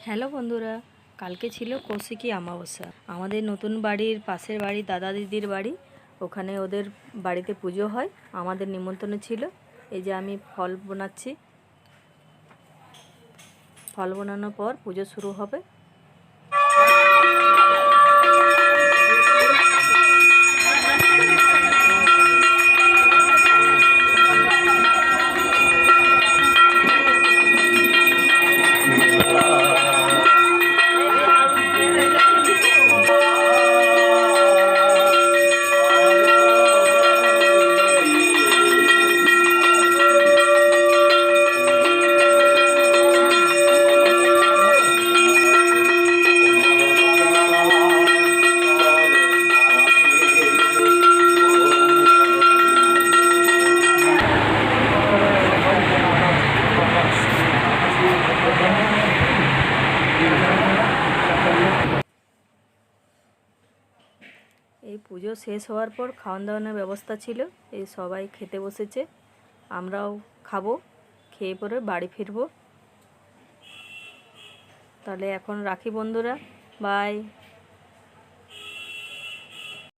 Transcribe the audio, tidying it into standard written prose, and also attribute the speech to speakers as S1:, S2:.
S1: Hello বন্ধুরা, কালকে ছিল কৌশিকী অমাবস্যা। আমাদের নতুন বাড়ির পাশের বাড়ি দাদা দিদির বাড়ি, ওখানে ওদের বাড়িতে পুজো হয়। আমাদের নিমন্ত্রণ ছিল। এই যে আমি ফল বানাচ্ছি। ফল বানানোর পর পুজো শুরু হবে। এই পুজো শেষ হওয়ার পর খাওয়ান দাওয়ানোর ব্যবস্থা ছিল। এই সবাই খেতে বসেছে, আমরাও খাবো। খেয়ে পরে বাড়ি ফিরবো। তাহলে এখন রাখি বন্ধুরা, বাই।